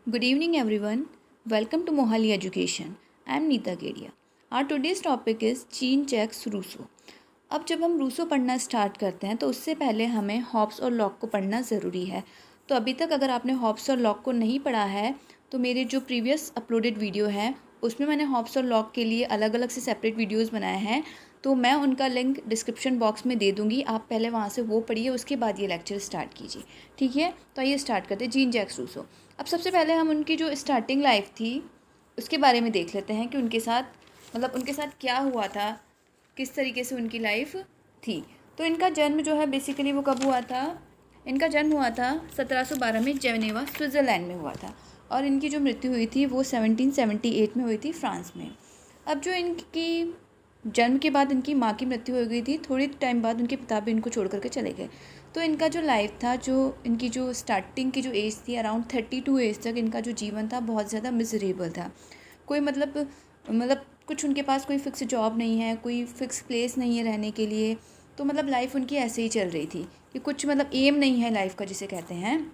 Good evening, everyone. Welcome to Mohali Education. I am Neeta Kedia. Our today's topic is Jean Jacques Rousseau. अब जब हम Rousseau पढ़ना start करते हैं तो उससे पहले हमें हॉब्स और लॉक को पढ़ना ज़रूरी है। तो अभी तक अगर आपने हॉब्स और लॉक को नहीं पढ़ा है तो मेरे जो प्रीवियस अपलोडेड वीडियो है उसमें मैंने हॉब्स और लॉक के लिए अलग अलग से सेपरेट वीडियोस बनाए हैं, तो मैं उनका लिंक डिस्क्रिप्शन बॉक्स में दे दूँगी। आप पहले वहाँ से वो पढ़िए, उसके बाद ये लेक्चर स्टार्ट कीजिए, ठीक है। तो आइए स्टार्ट करते हैं। Jean Jacques Rousseau. अब सबसे पहले हम उनकी जो स्टार्टिंग लाइफ थी उसके बारे में देख लेते हैं कि उनके साथ क्या हुआ था, किस तरीके से उनकी लाइफ थी। तो इनका जन्म जो है बेसिकली वो कब हुआ था? इनका जन्म हुआ था 1712 में जेनेवा स्विट्ज़रलैंड में हुआ था, और इनकी जो मृत्यु हुई थी वो 1778 में हुई थी फ्रांस में। अब जो इनकी जन्म के बाद इनकी माँ की मृत्यु हो गई थी, थोड़ी टाइम बाद उनके पिता भी इनको छोड़ करके चले गए। तो इनका जो लाइफ था, जो इनकी जो स्टार्टिंग की जो एज थी अराउंड 32 एज तक इनका जो जीवन था बहुत ज़्यादा मिजरेबल था। कोई मतलब कुछ उनके पास कोई फ़िक्स जॉब नहीं है, कोई फ़िक्स प्लेस नहीं है रहने के लिए। तो मतलब लाइफ उनकी ऐसे ही चल रही थी कि कुछ मतलब एम नहीं है लाइफ का जिसे कहते हैं।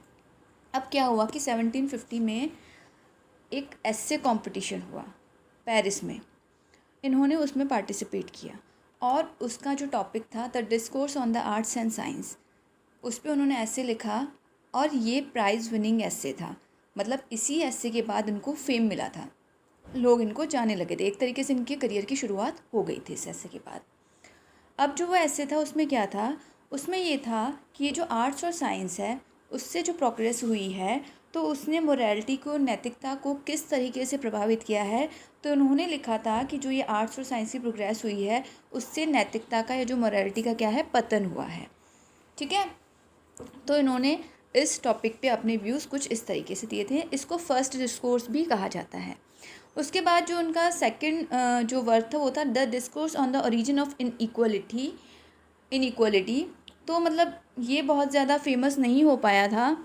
अब क्या हुआ कि 1750 में एक एस्से कंपटीशन हुआ पेरिस में। इन्होंने उसमें पार्टिसिपेट किया और उसका जो टॉपिक था the discourse on the arts and science, उस पर उन्होंने ऐसे लिखा और ये प्राइज़ विनिंग एस्से था। मतलब इसी एस्से के बाद इनको फेम मिला था, लोग इनको जाने लगे थे। एक तरीके से इनके करियर की शुरुआत हो गई थी इस ऐसे के बाद। अब जो वो ऐसे था उसमें क्या था? उसमें ये था कि ये जो आर्ट्स और साइंस है उससे जो प्रोग्रेस हुई है तो उसने मोरालिटी को, नैतिकता को किस तरीके से प्रभावित किया है। तो उन्होंने लिखा था कि जो ये आर्ट्स और साइंस की प्रोग्रेस हुई है उससे नैतिकता का या जो मोरालिटी का क्या है, पतन हुआ है, ठीक है। तो इन्होंने इस टॉपिक पे अपने व्यूज़ कुछ इस तरीके से दिए थे। इसको फर्स्ट डिस्कोर्स भी कहा जाता है। उसके बाद जो उनका सेकंड जो वर्क था वो था the discourse on the origin of inequality. तो मतलब ये बहुत ज़्यादा फेमस नहीं हो पाया था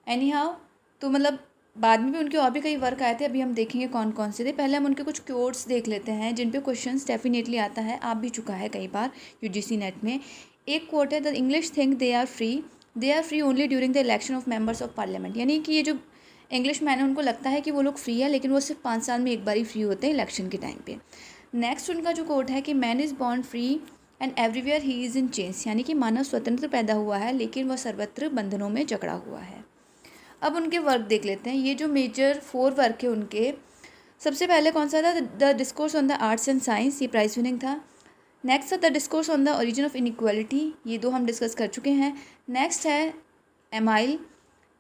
एनी हाउ। तो मतलब बाद में भी उनके और भी कई वर्क आए थे, अभी हम देखेंगे कौन कौन से थे। पहले हम उनके कुछ कोट्स देख लेते हैं जिन पे क्वेश्चंस डेफिनेटली आता है, आ भी चुका है कई बार यूजीसी नेट में। एक कोट है the English think they are free only during the election of members of parliament. यानी कि ये जो इंग्लिश मैन है उनको लगता है कि वो लोग फ्री है, लेकिन वो सिर्फ 5 साल में एक बार ही फ्री होते हैं इलेक्शन के टाइम पे। नेक्स्ट उनका जो कोट है कि man is born free and everywhere he is in change. यानी कि मानव स्वतंत्र पैदा हुआ है लेकिन वह सर्वत्र बंधनों में जकड़ा हुआ है। अब उनके वर्क देख लेते हैं। ये जो मेजर 4 वर्क है उनके, सबसे पहले कौन सा था? The discourse on the arts and science, ये प्राइज विनिंग था। नेक्स्ट था the discourse on the origin of inequality, ये 2 हम डिस्कस कर चुके हैं। नेक्स्ट है एमाइल,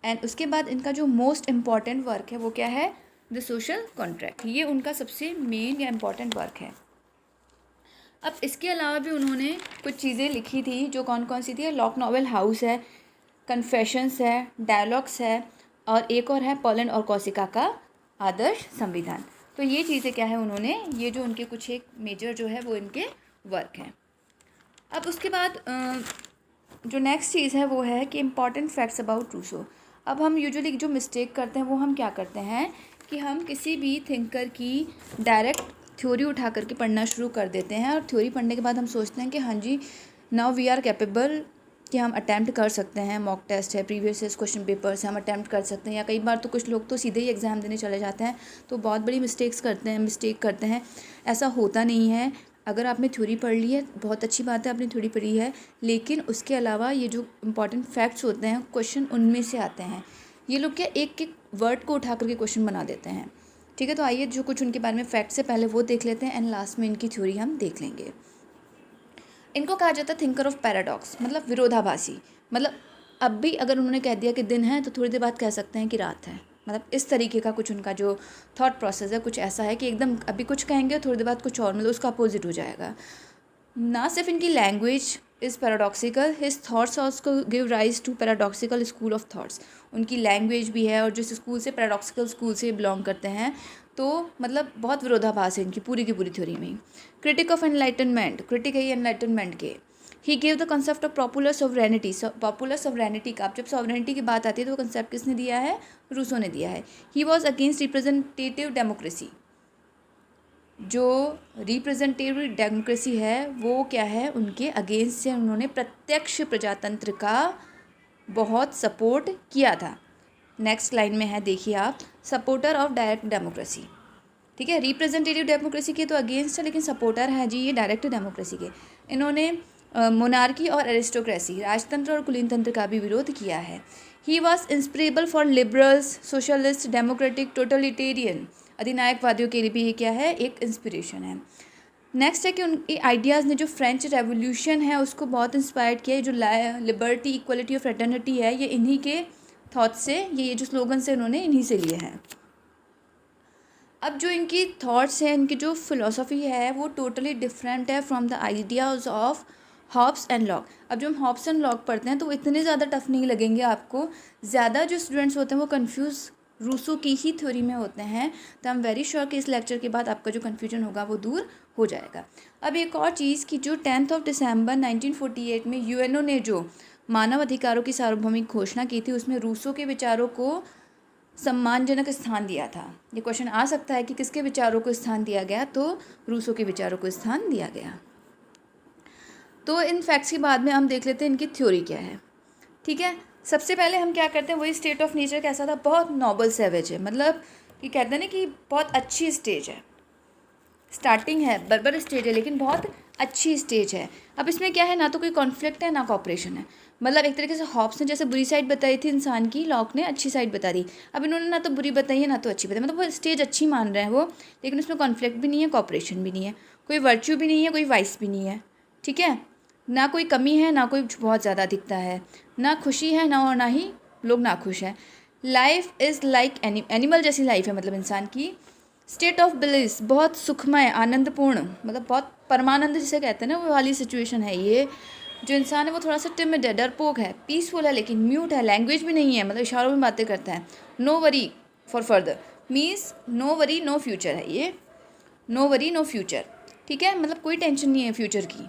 एंड उसके बाद इनका जो मोस्ट इम्पॉर्टेंट वर्क है वो क्या है? The social contract. ये उनका सबसे मेन या इम्पॉर्टेंट वर्क है। अब इसके अलावा भी उन्होंने कुछ चीज़ें लिखी थी, जो कौन कौन सी थी? लॉक नॉवेल हाउस है, कन्फेशंस है, डायलॉग्स है, और एक और है पोलैंड और कॉर्सिका का आदर्श संविधान। तो ये चीज़ें क्या है उन्होंने, ये जो उनके कुछ एक मेजर जो है वो इनके वर्क हैं। अब उसके बाद जो नेक्स्ट चीज़ है वो है कि इम्पॉर्टेंट फैक्ट्स अबाउट रूसो। अब हम यूजुअली जो मिस्टेक करते हैं वो हम क्या करते हैं कि हम किसी भी थिंकर की डायरेक्ट थ्योरी उठा करके पढ़ना शुरू कर देते हैं, और थ्योरी पढ़ने के बाद हम सोचते हैं कि हाँ जी नाउ वी आर कैपेबल, कि हम अटैम्प्ट कर सकते हैं। मॉक टेस्ट है, प्रीवियस क्वेश्चन पेपर्स हैं, हम अटैम्प्ट कर सकते हैं। या कई बार तो कुछ लोग तो सीधे ही एग्ज़ाम देने चले जाते हैं, तो बहुत बड़ी मिस्टेक करते हैं। ऐसा होता नहीं है। अगर आपने थ्योरी पढ़ ली है बहुत अच्छी बात है, आपने थ्योरी पढ़ी है, लेकिन उसके अलावा ये जो इंपॉर्टेंट फैक्ट्स होते हैं क्वेश्चन उनमें से आते हैं। ये लोग क्या एक एक वर्ड को उठा करके क्वेश्चन बना देते हैं, ठीक है। तो आइए जो कुछ उनके बारे में फैक्ट्स है पहले वो देख लेते हैं, एंड लास्ट में इनकी थ्योरी हम देख लेंगे। इनको कहा जाता है थिंकर ऑफ पैराडॉक्स, मतलब विरोधाभासी। मतलब अब भी अगर उन्होंने कह दिया कि दिन है तो थोड़ी देर बाद कह सकते हैं कि रात है। मतलब इस तरीके का कुछ उनका जो थॉट प्रोसेस है कुछ ऐसा है कि एकदम अभी कुछ कहेंगे थोड़ी देर बाद कुछ और, मतलब उसका अपोजिट हो जाएगा। ना सिर्फ इनकी language is paradoxical, his thoughts also give rise to paradoxical school of thoughts. उनकी लैंग्वेज भी है, और जिस स्कूल से पैराडॉक्सिकल स्कूल से बिलोंग करते हैं, तो मतलब बहुत विरोधाभास है इनकी पूरी की पूरी थ्योरी में। क्रिटिक ऑफ एनलाइटनमेंट, क्रिटिक है एनलाइटनमेंट के। He gave the concept of popular sovereignty. Popular sovereignty का, अब जब सॉवरेनिटी की बात आती है तो वो कंसेप्ट किसने दिया है? रूसो ने दिया है। He was against representative democracy. जो रिप्रेजेंटेटिव डेमोक्रेसी है वो क्या है, उनके अगेंस्ट से। उन्होंने प्रत्यक्ष प्रजातंत्र का बहुत सपोर्ट किया था। नेक्स्ट लाइन में है, देखिए आप, सपोर्टर ऑफ डायरेक्ट डेमोक्रेसी। ठीक है, रिप्रेजेंटेटिव डेमोक्रेसी के तो अगेंस्ट है, लेकिन सपोर्टर हैं जी ये डायरेक्ट डेमोक्रेसी के। इन्होंने मोनार्की और एरिस्टोक्रेसी, राजतंत्र और कुलीन तंत्र का भी विरोध किया है। He was inspirable for liberals, socialist, democratic, totalitarian, अधिनायकवादियों के लिए भी ये क्या है, एक इंस्पिरेशन है। नेक्स्ट है कि उनके आइडियाज़ ने जो फ्रेंच रेवोल्यूशन है उसको बहुत इंस्पायर किया है। जो लिबर्टी, इक्वलिटी और फ्रेटर्निटी है, ये इन्हीं के थॉट से, ये जो स्लोगन है उन्होंने इन्हीं से लिए हैं। अब जो इनकी थॉट्स हैं, इनकी जो फिलॉसफी है वो टोटली डिफरेंट है from the ideas of Hobbes and Locke. अब जो हम हॉब्स एंड लॉक पढ़ते हैं तो वो इतने ज़्यादा टफ नहीं लगेंगे आपको। ज़्यादा जो स्टूडेंट्स होते हैं वो कंफ्यूज रूसो की ही थ्योरी में होते हैं, तो आई एम वेरी श्योर कि इस लेक्चर के बाद आपका जो कन्फ्यूजन होगा वो दूर हो जाएगा। अब एक और चीज़ कि जो 10 दिसंबर 1948 में यूएनओ ने जो मानव अधिकारों की सार्वभौमिक घोषणा की थी, उसमें रूसो के विचारों को सम्मानजनक स्थान दिया था। ये क्वेश्चन आ सकता है कि किसके विचारों को स्थान दिया गया, तो रूसो के विचारों को स्थान दिया गया। तो इन फैक्ट्स के बाद में हम देख लेते हैं इनकी थ्योरी क्या है। ठीक है, सबसे पहले हम क्या करते हैं, वही स्टेट ऑफ नेचर कैसा था, बहुत नोबल सैवेज है, मतलब ये कहते हैं ना कि बहुत अच्छी स्टेज है, स्टार्टिंग है, बर्बर स्टेज है, लेकिन बहुत अच्छी स्टेज है। अब इसमें क्या है, ना तो कोई कॉन्फ्लिक्ट है ना कॉपरेशन है। मतलब एक तरीके से हॉब्स ने जैसे बुरी साइड बताई थी इंसान की, लॉक ने अच्छी साइड बता दी। अब इन्होंने ना तो बुरी बताई है ना तो अच्छी बताई, मतलब वो स्टेज अच्छी मान रहे हैं वो, लेकिन उसमें कॉन्फ्लिक्ट भी नहीं है, कॉपरेशन भी नहीं है, कोई वर्च्यू भी नहीं है, कोई वाइस भी नहीं है। ठीक है, ना कोई कमी है ना कोई बहुत ज़्यादा दिखता है, ना खुशी है ना ही लोग नाखुश हैं। लाइफ इज़ लाइक एनिमल जैसी लाइफ है, मतलब इंसान की। स्टेट ऑफ ब्लिस, बहुत सुखमय, आनंदपूर्ण, मतलब बहुत परमानंद जिसे कहते हैं ना, वो वाली सिचुएशन है ये। जो इंसान है वो थोड़ा सा टिमिड है, डरपोक है, पीसफुल है लेकिन म्यूट है, लैंग्वेज भी नहीं है, मतलब इशारों में बातें करता है। No worry for further means no worry no future है ये, नो वरी नो फ्यूचर। ठीक है, मतलब कोई टेंशन नहीं है फ्यूचर की,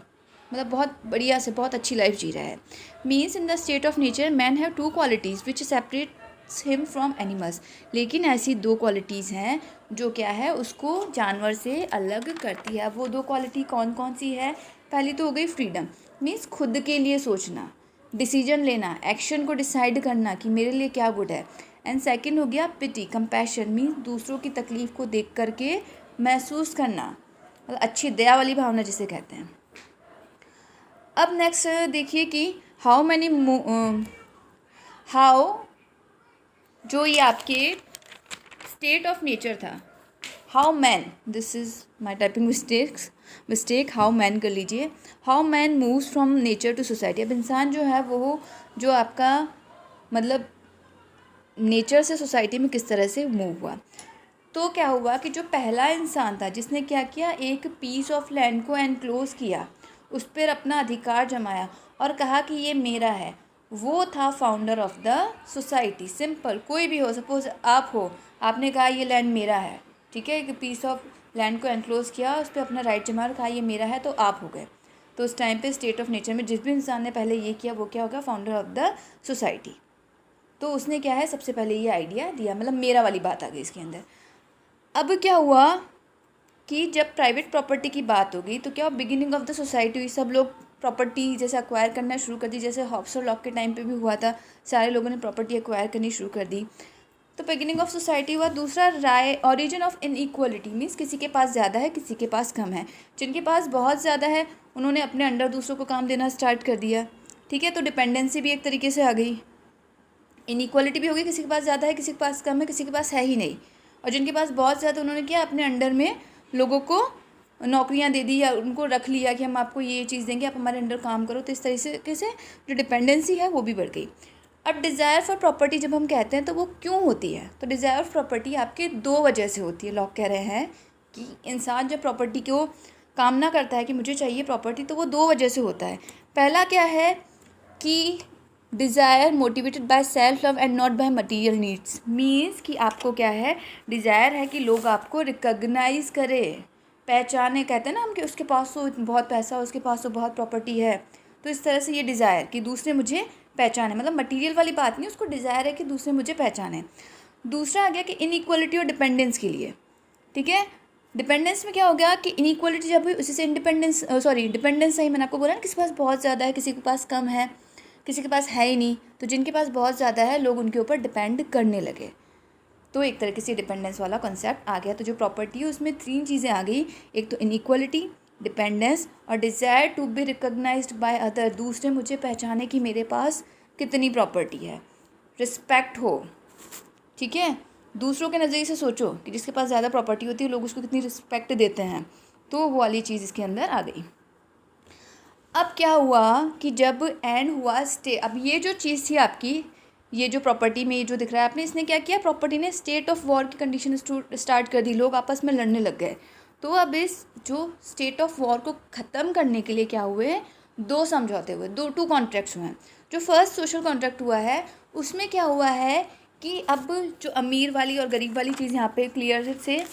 मतलब बहुत बढ़िया से बहुत अच्छी लाइफ जी रहा है। Means in the state of nature man have two qualities which separates him from animals. लेकिन ऐसी दो क्वालिटीज़ हैं जो क्या है, उसको जानवर से अलग करती है। वो दो क्वालिटी कौन कौन सी है, पहली तो हो गई फ्रीडम, मीन्स खुद के लिए सोचना, डिसीजन लेना, एक्शन को डिसाइड करना कि मेरे लिए क्या गुड है। एंड सेकंड हो गया पिटी, कंपैशन, मीन्स दूसरों की तकलीफ़ को देख करके महसूस करना, मतलब अच्छी दया वाली भावना जिसे कहते हैं। अब नेक्स्ट देखिए कि हाउ जो ये आपके स्टेट ऑफ नेचर था, how man, this is my typing mistake, how man कर लीजिए, how man moves from nature to society. अब इंसान जो है वो जो आपका मतलब नेचर से सोसाइटी में किस तरह से मूव हुआ। तो क्या हुआ कि जो पहला इंसान था जिसने क्या किया, एक पीस ऑफ लैंड को एनक्लोज किया, उस पर अपना अधिकार जमाया और कहा कि ये मेरा है, वो था founder of the society. Simple, कोई भी हो, सपोज आप हो, आपने कहा ये लैंड मेरा है, ठीक है, एक पीस ऑफ लैंड को एनक्लोज किया, उस पर अपना राइट जमा और कहा ये मेरा है, तो आप हो गए। तो उस टाइम पे स्टेट ऑफ नेचर में जिस भी इंसान ने पहले ये किया वो क्या होगा, फाउंडर ऑफ द सोसाइटी। तो उसने क्या है, सबसे पहले ये आइडिया दिया, मतलब मेरा वाली बात आ गई इसके अंदर। अब क्या हुआ कि जब प्राइवेट प्रॉपर्टी की बात हो गई तो क्या बिगिनिंग ऑफ द सोसाइटी हुई, सब लोग प्रॉपर्टी जैसे एक्वायर करना शुरू कर दी, जैसे हॉब्स और लॉक के टाइम पे भी हुआ था, सारे लोगों ने प्रॉपर्टी एक्वायर करनी शुरू कर दी, तो बिगिनिंग ऑफ सोसाइटी हुआ। दूसरा ओरिजिन ऑफ इनइक्वालिटी, मीन्स किसी के पास ज़्यादा है किसी के पास कम है। जिनके पास बहुत ज़्यादा है उन्होंने अपने अंडर दूसरों को काम देना स्टार्ट कर दिया। ठीक है, तो डिपेंडेंसी भी एक तरीके से आ गई, इनइक्वालिटी भी हो गई, किसी के पास ज़्यादा है किसी के पास कम है, किसी के पास है ही नहीं। और जिनके पास बहुत ज़्यादा उन्होंने क्या, अपने अंडर में लोगों को नौकरियां दे दी या उनको रख लिया कि हम आपको ये चीज़ देंगे, आप हमारे अंडर काम करो। तो इस तरीके से जो डिपेंडेंसी है वो भी बढ़ गई। अब डिज़ायर फॉर प्रॉपर्टी जब हम कहते हैं तो वो क्यों होती है, तो डिज़ायर ऑफ प्रॉपर्टी आपके दो वजह से होती है। लोग कह रहे हैं कि इंसान जब प्रॉपर्टी को कामना करता है कि मुझे चाहिए प्रॉपर्टी, तो वो दो वजह से होता है। पहला क्या है कि desire motivated by self love and not by material needs, means कि आपको क्या है, डिज़ायर है कि लोग आपको रिकग्नाइज करें, पहचाने। कहते हैं ना हम कि उसके पास तो बहुत पैसा, उसके पास तो बहुत प्रॉपर्टी है, तो इस तरह से ये डिज़ायर कि दूसरे मुझे पहचाने, मतलब मटीरियल वाली बात नहीं, उसको डिज़ायर है कि दूसरे मुझे पहचाने। दूसरा आ गया कि इनइक्वालिटी और डिपेंडेंस के लिए। ठीक है, डिपेंडेंस में क्या हो गया कि इनइक्वालिटी जब हुई उसी से डिपेंडेंस सही मैंने आपको बोला ना, किसी के पास बहुत ज़्यादा है किसी के पास कम है, किसी के पास है ही नहीं, तो जिनके पास बहुत ज़्यादा है लोग उनके ऊपर डिपेंड करने लगे। तो एक तरीके से डिपेंडेंस वाला कॉन्सेप्ट आ गया। तो जो प्रॉपर्टी है उसमें 3 चीज़ें आ गई, एक तो इनइक्वालिटी, डिपेंडेंस और desire to be recognised by other, दूसरे मुझे पहचाने कि मेरे पास कितनी प्रॉपर्टी है, रिस्पेक्ट हो। ठीक है, दूसरों के नज़रिए से सोचो कि जिसके पास ज़्यादा प्रॉपर्टी होती है लोग उसको कितनी रिस्पेक्ट देते हैं, तो वो वाली चीज़ इसके अंदर आ गई। अब क्या हुआ कि जब एंड हुआ स्टे, अब ये जो चीज़ थी आपकी, ये जो प्रॉपर्टी में ये जो दिख रहा है आपने, इसने क्या किया, प्रॉपर्टी ने स्टेट ऑफ वॉर की कंडीशन स्टार्ट कर दी, लोग आपस में लड़ने लग गए। तो अब इस जो स्टेट ऑफ वॉर को ख़त्म करने के लिए क्या हुए, 2 समझौते हुए, 2 कॉन्ट्रैक्ट्स हुए हैं। जो फर्स्ट सोशल कॉन्ट्रैक्ट हुआ है उसमें क्या हुआ है कि अब जो अमीर वाली और गरीब वाली चीज़ यहाँ पे क्लियर से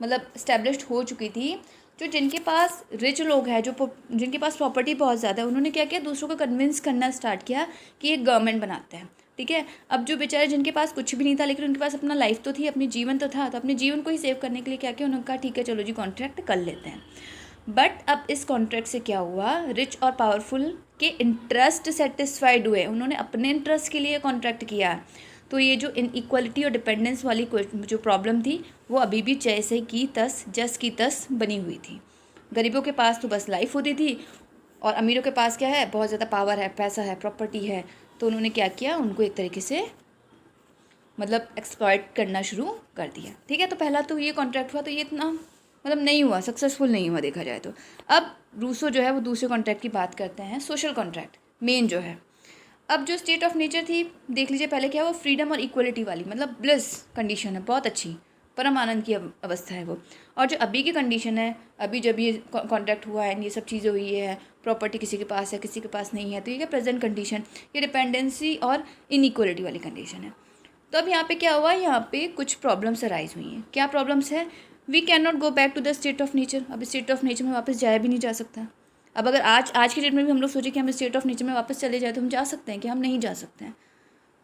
मतलब इस्टेब्लिश्ड हो चुकी थी। जो जिनके पास रिच लोग हैं, जो जिनके पास प्रॉपर्टी बहुत ज़्यादा है, उन्होंने क्या किया, दूसरों को कन्विंस करना स्टार्ट किया कि एक गवर्नमेंट बनाते हैं। ठीक है, अब जो बेचारे जिनके पास कुछ भी नहीं था लेकिन उनके पास अपना लाइफ तो थी, अपनी जीवन तो था, तो अपने जीवन को ही सेव करने के लिए क्या किया, उन्होंने कहा ठीक है चलो जी कॉन्ट्रैक्ट कर लेते हैं। बट अब इस कॉन्ट्रैक्ट से क्या हुआ, रिच और पावरफुल के इंटरेस्ट सेटिस्फाइड हुए, उन्होंने अपने इंटरेस्ट के लिए कॉन्ट्रैक्ट किया। तो ये जो इनइक्वालिटी और डिपेंडेंस वाली जो प्रॉब्लम थी वो अभी भी जैसे की तस जस की तस बनी हुई थी। गरीबों के पास तो बस लाइफ होती थी और अमीरों के पास क्या है, बहुत ज़्यादा पावर है, पैसा है, प्रॉपर्टी है, तो उन्होंने क्या किया, उनको एक तरीके से मतलब एक्सप्लॉइट करना शुरू कर दिया। ठीक है, तो पहला तो ये कॉन्ट्रैक्ट हुआ, तो ये इतना मतलब नहीं हुआ, सक्सेसफुल नहीं हुआ देखा जाए तो। अब रूसो जो है वो दूसरे कॉन्ट्रैक्ट की बात करते हैं, सोशल कॉन्ट्रैक्ट मेन जो है। अब जो स्टेट ऑफ नेचर थी देख लीजिए पहले क्या, वो फ्रीडम और इक्वलिटी वाली, मतलब ब्लिस कंडीशन है, बहुत अच्छी परम आनंद की अवस्था है वो। और जो अभी की कंडीशन है, अभी जब ये कॉन्ट्रैक्ट हुआ है, ये सब चीज़ें हुई है, प्रॉपर्टी किसी के पास है किसी के पास नहीं है, तो ये क्या प्रेजेंट कंडीशन, ये डिपेंडेंसी और इनइक्वलिटी वाली कंडीशन है। तो अब यहाँ पे क्या हुआ, यहाँ पे कुछ प्रॉब्लम्स अराइज हुई हैं। क्या प्रॉब्लम्स है, we can not go back to the state of nature, अब स्टेट ऑफ नेचर में वापस जाया भी नहीं जा सकता। अब अगर आज की डेट में भी हम लोग सोचें कि हम स्टेट ऑफ नेचर में वापस चले जाए तो हम जा सकते हैं कि हम नहीं जा सकते हैं।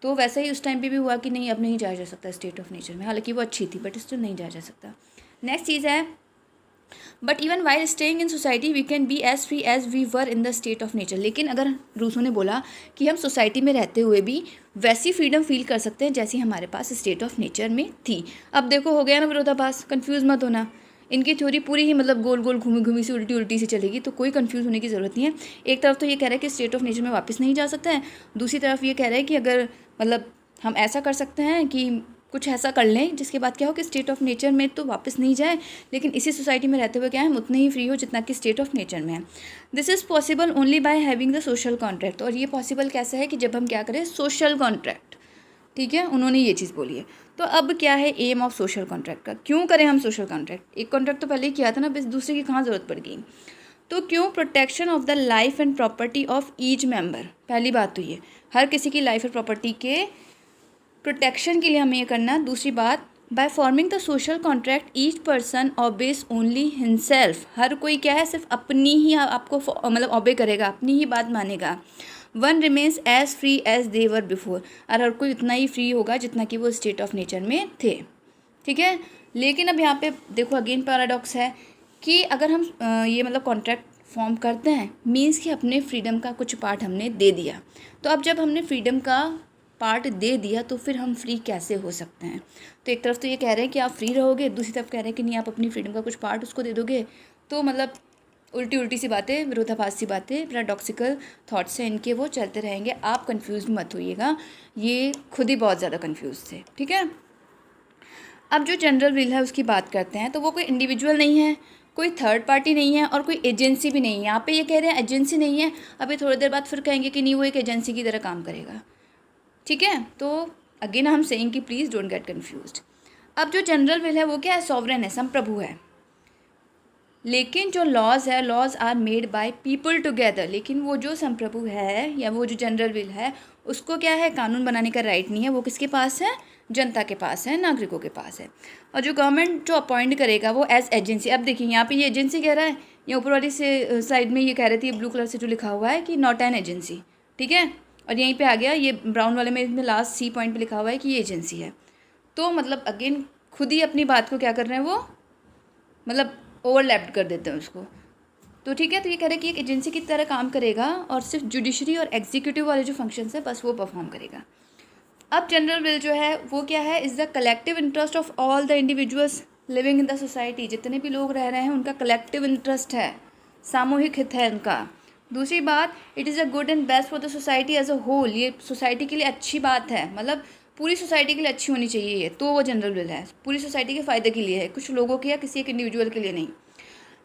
तो वैसा ही उस टाइम पे भी हुआ कि नहीं, अब नहीं जाया जा सकता स्टेट ऑफ नेचर में, हालांकि वो अच्छी थी बट स्टिल नहीं जाया जा सकता। नेक्स्ट चीज़ है, but even while staying in society we can be as free as we were in the state of nature, लेकिन अगर रूसो ने बोला कि हम सोसाइटी में रहते हुए भी वैसी फ्रीडम फील कर सकते हैं जैसी हमारे पास स्टेट ऑफ नेचर में थी। अब देखो हो गया ना विरोधाभास, कंफ्यूज मत होना, इनकी थ्योरी पूरी ही मतलब गोल गोल घूमी घूमी सी उल्टी उल्टी सी चलेगी, तो कोई कंफ्यूज होने की ज़रूरत नहीं है। एक तरफ तो ये कह रहा है कि स्टेट ऑफ नेचर में वापस नहीं जा सकता है, दूसरी तरफ ये कह रहा है कि अगर मतलब हम ऐसा कर सकते हैं कि कुछ ऐसा कर लें जिसके बाद क्या हो कि स्टेट ऑफ नेचर में तो वापस नहीं जाए, लेकिन इसी सोसाइटी में रहते हुए क्या है, हम उतने ही फ्री हो जितना कि स्टेट ऑफ नेचर में है। This is possible only by having the social contract, और ये पॉसिबल कैसे है कि जब हम क्या करें, सोशल कॉन्ट्रैक्ट। ठीक है, उन्होंने ये चीज़ बोली है। तो अब क्या है एम ऑफ सोशल कॉन्ट्रैक्ट का, क्यों करें हम सोशल कॉन्ट्रैक्ट, एक कॉन्ट्रैक्ट तो पहले ही किया था ना, बस दूसरे की कहाँ ज़रूरत पड़ गई। तो क्यों, protection of the life and property of each member, पहली बात तो ये, हर किसी की लाइफ और प्रॉपर्टी के प्रोटेक्शन के लिए हमें ये करना। दूसरी बात, by forming the social contract each person obeys only himself, हर कोई क्या है, सिर्फ अपनी ही आपको मतलब ऑबे करेगा, अपनी ही बात मानेगा। One remains as free as they were before, और हर कोई उतना ही फ्री होगा जितना कि वो स्टेट ऑफ नेचर में थे। ठीक है, लेकिन अब यहाँ पे देखो अगेन पैराडॉक्स है कि अगर हम ये मतलब कॉन्ट्रैक्ट फॉर्म करते हैं मीन्स कि अपने फ्रीडम का कुछ पार्ट हमने दे दिया। तो अब जब हमने फ्रीडम का पार्ट दे दिया तो फिर हम फ्री कैसे हो सकते हैं। तो एक तरफ तो ये कह रहे हैं कि आप फ्री रहोगे, दूसरी तरफ कह रहे हैं कि नहीं आप अपनी फ्रीडम का कुछ पार्ट उसको दे दोगे। तो मतलब उल्टी उल्टी सी बातें, विरोधाभास सी बातें, पैराडॉक्सिकल थॉट्स हैं इनके, वो चलते रहेंगे। आप कंफ्यूज मत होइएगा, ये खुद ही बहुत ज़्यादा कंफ्यूज थे। ठीक है, अब जो जनरल विल है उसकी बात करते हैं। तो वो कोई इंडिविजुअल नहीं है, कोई थर्ड पार्टी नहीं है और कोई एजेंसी भी नहीं है। यहाँ पे ये कह रहे हैं एजेंसी नहीं है, अभी थोड़ी देर बाद फिर कहेंगे कि नहीं वो एक एजेंसी की तरह काम करेगा। ठीक है, तो अगेन हम सेइंग कि प्लीज़ डोंट गेट कन्फ्यूज्ड। अब जो जनरल विल है वो क्या है, सॉवरेन है, संप्रभु है। लेकिन जो लॉज है, laws are made by people together, लेकिन वो जो संप्रभु है या वो जो जनरल विल है उसको क्या है, कानून बनाने का राइट नहीं है, वो किसके पास है, जनता के पास है, नागरिकों के पास है। और जो गवर्नमेंट जो अपॉइंट करेगा वो एज एजेंसी। अब देखिए यहाँ पे ये एजेंसी कह रहा है, या ऊपर वाली से साइड में ये कह रही थी ब्लू कलर से जो लिखा हुआ है कि नॉट एन एजेंसी। ठीक है, और यहीं पे आ गया ये ब्राउन वाले में, इसमें लास्ट सी पॉइंट पे लिखा हुआ है कि ये एजेंसी है। तो मतलब अगेन खुद ही अपनी बात को क्या कर रहे हैं वो, मतलब ओवरलैप्ड कर देते हैं उसको। तो ठीक है, तो ये कह रहे हैं कि एक एजेंसी की तरह काम करेगा और सिर्फ जुडिशरी और एग्जीक्यूटिव वाले जो फंक्शंस है बस वो परफॉर्म करेगा। अब जनरल विल जो है वो क्या है, is the collective interest of all the individuals living in the society. जितने भी लोग रह रहे हैं उनका कलेक्टिव इंटरेस्ट है, सामूहिक हित है उनका। दूसरी बात, it is a good and best for the society as a whole. ये सोसाइटी के लिए अच्छी बात है, मतलब पूरी सोसाइटी के लिए अच्छी होनी चाहिए ये, तो वो जनरल विल है, पूरी सोसाइटी के फ़ायदे के लिए है, कुछ लोगों के या किसी एक इंडिविजुअल के लिए नहीं।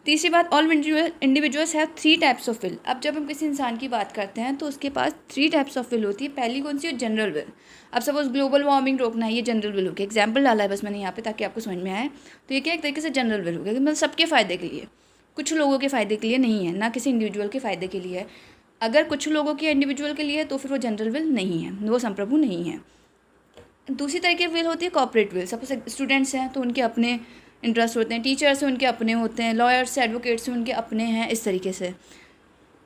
तीसरी बात, all individuals have 3 types of will. अब जब हम किसी इंसान की बात करते हैं तो उसके पास 3 टाइप्स ऑफ विल होती है। पहली कौन सी है, जनरल विल। अब सपोज ग्लोबल वार्मिंग रोकना है, ये जनरल विल हो गया, एग्जाम्पल डाला है बस मैंने यहाँ पे ताकि आपको समझ में आए। तो ये क्या एक तरीके से जनरल विल हो गया, मतलब सबके फ़ायदे के लिए, कुछ लोगों के फ़ायदे के लिए नहीं है, ना किसी इंडिविजुअल के फ़ायदे के लिए है। अगर कुछ लोगों के इंडिविजुअल के लिए है तो फिर वो जनरल विल नहीं है, वो संप्रभु नहीं है। दूसरी तरह की विल होती है कॉर्पोरेट विल। सपोज स्टूडेंट्स हैं तो उनके अपने इंटरेस्ट होते हैं, टीचर्स हैं उनके अपने होते हैं, लॉयर्स एडवोकेट्स हैं उनके अपने हैं, इस तरीके से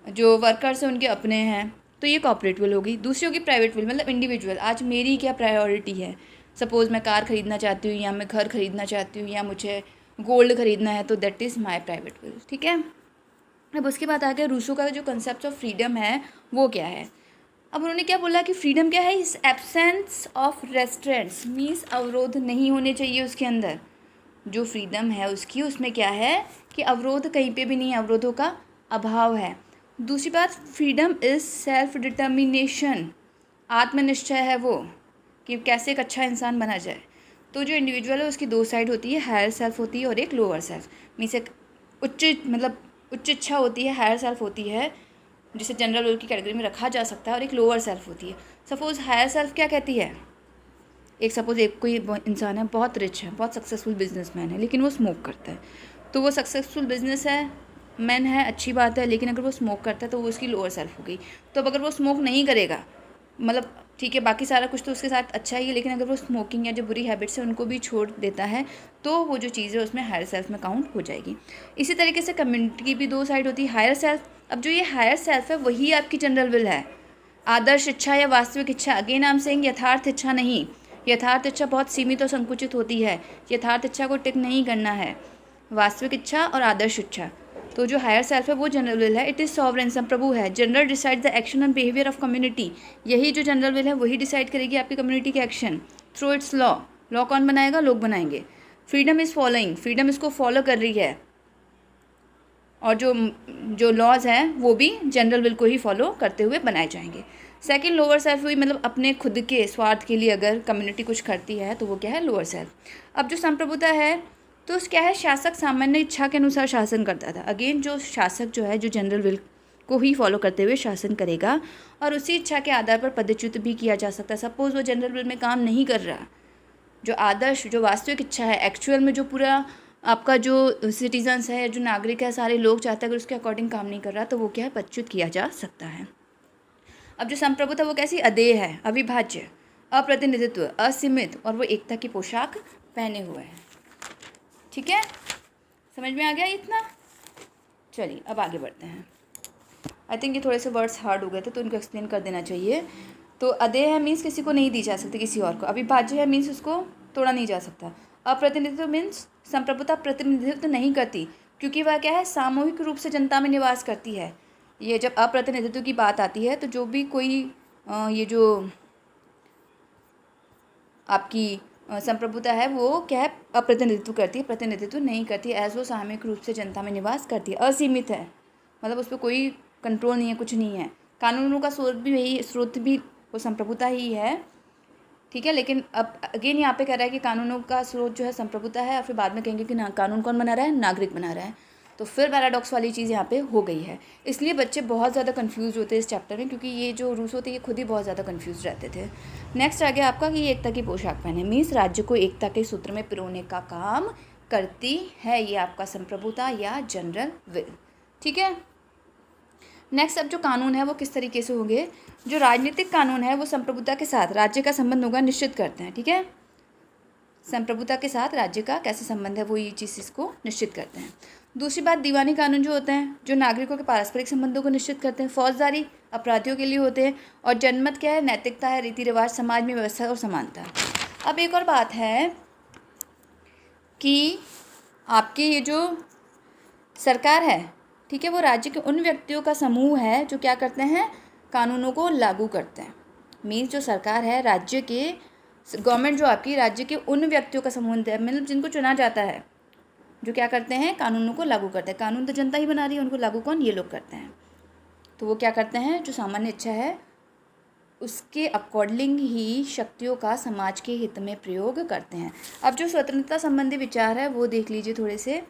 जो वर्कर्स हैं उनके अपने हैं। तो ये कॉर्पोरेट विल होगी। दूसरी होगी प्राइवेट विल, मतलब इंडिविजुअल, आज मेरी क्या प्रायोरिटी है। सपोज़ मैं कार ख़रीदना चाहती हूँ या मैं घर ख़रीदना चाहती हूँ या मुझे गोल्ड ख़रीदना है, तो that is my private will. ठीक है, अब उसके बाद आगे रूसो का जो कंसेप्ट ऑफ फ्रीडम है वो क्या है। अब उन्होंने क्या बोला कि फ्रीडम क्या है, इस एब्सेंस ऑफ रेस्ट्रेंट्स, मीन्स अवरोध नहीं होने चाहिए उसके अंदर। जो फ्रीडम है उसकी, उसमें क्या है कि अवरोध कहीं पे भी नहीं है, अवरोधों का अभाव है। दूसरी बात, फ्रीडम इज़ सेल्फ डिटर्मिनेशन, आत्मनिश्चय है वो कि कैसे एक अच्छा इंसान बना जाए। तो जो इंडिविजुअल है उसकी 2 साइड होती है, हायर सेल्फ होती है और एक लोअर सेल्फ। मीन्स एक उच्च इच्छा होती है, हायर सेल्फ होती है जिसे जनरल विल की कैटेगरी में रखा जा सकता है, और एक लोअर सेल्फ होती है। सपोज़ हायर सेल्फ क्या कहती है, एक सपोज़ एक कोई इंसान है, बहुत रिच है, बहुत सक्सेसफुल बिजनेसमैन है, लेकिन वो स्मोक करता है। तो वो सक्सेसफुल बिजनेस है, मैन है, अच्छी बात है, लेकिन अगर वो स्मोक करता है तो वो उसकी लोअर सेल्फ हो गई। तो अब अगर वो स्मोक नहीं करेगा, मतलब ठीक है बाकी सारा कुछ तो उसके साथ अच्छा ही है, लेकिन अगर वो स्मोकिंग या जो बुरी हैबिट्स है उनको भी छोड़ देता है तो वो जो चीज़ है उसमें हायर सेल्फ में काउंट हो जाएगी। इसी तरीके से कम्युनिटी की भी 2 साइड होती है, हायर सेल्फ। अब जो ये हायर सेल्फ है वही आपकी जनरल विल है। आदर्श इच्छा या वास्तविक इच्छा, अगेन आई एम सेइंग यथार्थ इच्छा नहीं। यथार्थ इच्छा बहुत सीमित और संकुचित होती है, यथार्थ इच्छा को टिक नहीं करना है। वास्तविक इच्छा और आदर्श इच्छा, तो जो हायर सेल्फ है वो जनरल विल है। इट इज़ सॉवरेन, संप्रभु है। General decide the action and behaviour of community, यही जो जनरल विल है वही डिसाइड करेगी आपकी कम्युनिटी के action through it's law. Law कौन बनाएगा, लोग बनाएंगे। फ्रीडम इज़ फॉलोइंग, फ्रीडम इसको फॉलो कर रही है, और जो लॉज हैं वो भी जनरल विल को ही फॉलो करते हुए बनाए जाएंगे। सेकंड, लोअर सेल्फ हुई, मतलब अपने खुद के स्वार्थ के लिए अगर कम्युनिटी कुछ करती है तो वो क्या है, लोअर सेल्फ। अब जो संप्रभुता है तो क्या है, शासक सामान्य इच्छा के अनुसार शासन करता था। अगेन जो शासक जो है, जो जनरल विल को ही फॉलो करते हुए शासन करेगा, और उसी इच्छा के आधार पर पदच्युत भी किया जा सकता है। सपोज़ वो जनरल विल में काम नहीं कर रहा, जो आदर्श जो वास्तविक इच्छा है, एक्चुअल में जो पूरा आपका जो सिटीजन्स है, जो नागरिक है, सारे लोग चाहते हैं, अगर उसके अकॉर्डिंग काम नहीं कर रहा तो वो क्या है, पदच्युत किया जा सकता है। अब जो संप्रभुता वो कैसी, अदेय है, अविभाज्य, अप्रतिनिधित्व, असीमित, और वो एकता की पोशाक पहने हुए है। ठीक है, समझ में आ गया इतना। चलिए अब आगे बढ़ते हैं। आई थिंक ये थोड़े से वर्ड्स हार्ड हो गए थे तो उनको एक्सप्लेन कर देना चाहिए। तो अदेय है मीन्स किसी को नहीं दी जा सकती, किसी और को। अविभाज्य है मीन्स उसको तोड़ा नहीं जा सकता। अप्रतिनिधित्व मीन्स संप्रभुता प्रतिनिधित्व नहीं करती, क्योंकि वह क्या है, सामूहिक रूप से जनता में निवास करती है। ये जब अप्रतिनिधित्व की बात आती है तो जो भी कोई ये जो आपकी संप्रभुता है वो क्या है, अप्रतिनिधित्व करती है, प्रतिनिधित्व नहीं करती, एज वो सामूहिक रूप से जनता में निवास करती है। असीमित है, मतलब उस पर कोई कंट्रोल नहीं है, कुछ नहीं है। कानूनों का स्रोत भी वो संप्रभुता ही है। ठीक है, लेकिन अब अगेन यहाँ पे कह रहा है कि कानूनों का स्रोत जो है संप्रभुता है, और फिर बाद में कहेंगे कि ना, कानून कौन बना रहा है, नागरिक बना रहा है। तो फिर पैराडॉक्स वाली चीज़ यहाँ पे हो गई है। इसलिए बच्चे बहुत ज़्यादा कंफ्यूज होते हैं इस चैप्टर में, क्योंकि ये जो रूस होते हैं ये खुद ही बहुत ज़्यादा कंफ्यूज रहते थे। नेक्स्ट आ गया आपका कि ये एकता की पोशाक पहने, मीन्स राज्य को एकता के सूत्र में पिरोने का काम करती है। ये आपका संप्रभुता या जनरल विल। ठीक है, नेक्स्ट अब जो कानून है वो किस तरीके से होंगे। जो राजनीतिक कानून है वो संप्रभुता के साथ राज्य का संबंध होगा, निश्चित करते हैं। ठीक है, संप्रभुता के साथ राज्य का कैसे संबंध है वो ये चीज़ इसको निश्चित करते हैं। दूसरी बात, दीवानी कानून जो होते हैं जो नागरिकों के पारस्परिक संबंधों को निश्चित करते हैं। फौजदारी अपराधियों के लिए होते हैं। और जनमत क्या है, नैतिकता है, रीति रिवाज, समाज में व्यवस्था और समानता। अब एक और बात है कि आपकी ये जो सरकार है ठीक है, वो राज्य के उन व्यक्तियों का समूह है जो क्या करते हैं, कानूनों को लागू करते हैं। मीन्स जो सरकार है, राज्य के गवर्नमेंट जो आपकी राज्य के उन व्यक्तियों का समूह है, मतलब जिनको चुना जाता है, जो क्या करते हैं, कानूनों को लागू करते हैं। कानून तो जनता ही बना रही है, उनको लागू कौन, ये लोग करते हैं। तो वो क्या करते हैं, जो सामान्य इच्छा है उसके अकॉर्डिंग ही शक्तियों का समाज के हित में प्रयोग करते हैं। अब जो स्वतंत्रता संबंधी विचार है वो देख लीजिए थोड़े से।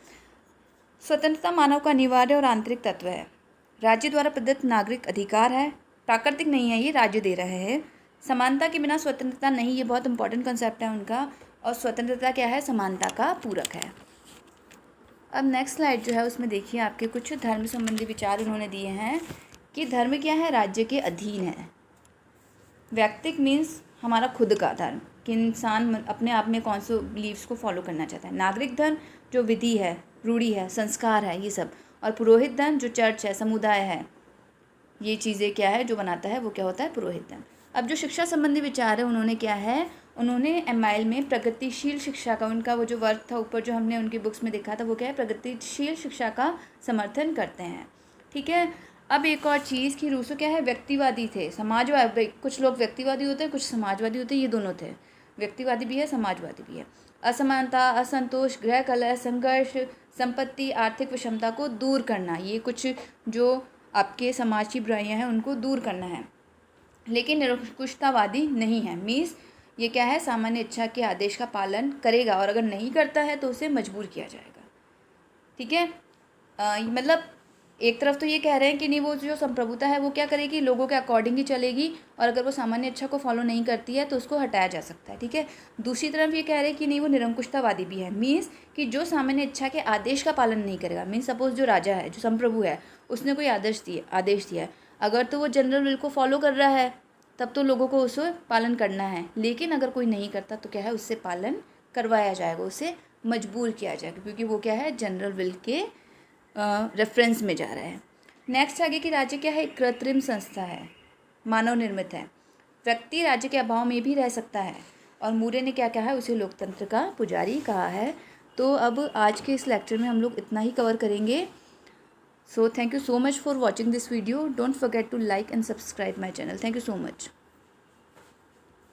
स्वतंत्रता मानव का अनिवार्य और आंतरिक तत्व है। राज्य द्वारा प्रदत्त नागरिक अधिकार है, प्राकृतिक नहीं है, ये राज्य दे रहे हैं। समानता के बिना स्वतंत्रता नहीं, ये बहुत इंपॉर्टेंट कंसेप्ट है उनका। और स्वतंत्रता क्या है, समानता का पूरक है। अब नेक्स्ट स्लाइड जो है उसमें देखिए आपके कुछ धर्म संबंधी विचार उन्होंने दिए हैं कि धर्म क्या है, राज्य के अधीन है। व्यक्तिक मीन्स हमारा खुद का धर्म, कि इंसान अपने आप में कौन से बिलीव्स को फॉलो करना चाहता है। नागरिक धर्म जो विधि है, रूढ़ी है, संस्कार है, ये सब। और पुरोहित धर्म जो चर्च है, समुदाय है, ये चीज़ें क्या है जो बनाता है, वो क्या होता है, पुरोहित धर्म। अब जो शिक्षा संबंधी विचार है उन्होंने क्या है, उन्होंने एमाइल में प्रगतिशील शिक्षा का, उनका वो जो वर्क था ऊपर जो हमने उनकी बुक्स में देखा था, वो क्या है, प्रगतिशील शिक्षा का समर्थन करते हैं। ठीक है। अब एक और चीज़ कि रूसो क्या है, व्यक्तिवादी थे, समाजवादी। कुछ लोग व्यक्तिवादी होते हैं, कुछ समाजवादी होते हैं, ये दोनों थे। व्यक्तिवादी भी है, समाजवादी भी है। असमानता, असंतोष, गृह कलह, संघर्ष, संपत्ति, आर्थिक विषमता को दूर करना, ये कुछ जो आपके समाज की बुराइयां हैं उनको दूर करना है। लेकिन निरंकुशतावादी नहीं है। मीन्स ये क्या है, सामान्य इच्छा के आदेश का पालन करेगा और अगर नहीं करता है तो उसे मजबूर किया जाएगा। ठीक है। मतलब एक तरफ तो ये कह रहे हैं कि नहीं, वो जो संप्रभुता है वो क्या करेगी, लोगों के अकॉर्डिंग ही चलेगी, और अगर वो सामान्य इच्छा को फॉलो नहीं करती है तो उसको हटाया जा सकता है। ठीक है। दूसरी तरफ ये कह रहे हैं कि नहीं, वो निरंकुशतावादी भी है। मीन्स कि जो सामान्य इच्छा के आदेश का पालन नहीं करेगा। मीन्स सपोज जो राजा है, जो संप्रभु है, उसने कोई आदेश दिया है, अगर तो वो जनरल विल को फॉलो कर रहा है तब तो लोगों को उसे पालन करना है। लेकिन अगर कोई नहीं करता तो क्या है, उससे पालन करवाया जाएगा, उसे मजबूर किया जाएगा, क्योंकि वो क्या है, जनरल विल के रेफरेंस में जा रहा है। नेक्स्ट आगे कि राज्य क्या है, एक कृत्रिम संस्था है, मानव निर्मित है। व्यक्ति राज्य के अभाव में भी रह सकता है। और मूरे ने क्या कहा है, उसे लोकतंत्र का पुजारी कहा है। तो अब आज के इस लेक्चर में हम लोग इतना ही कवर करेंगे। So thank you so much for watching this video. Don't forget to like and subscribe my channel. Thank you so much.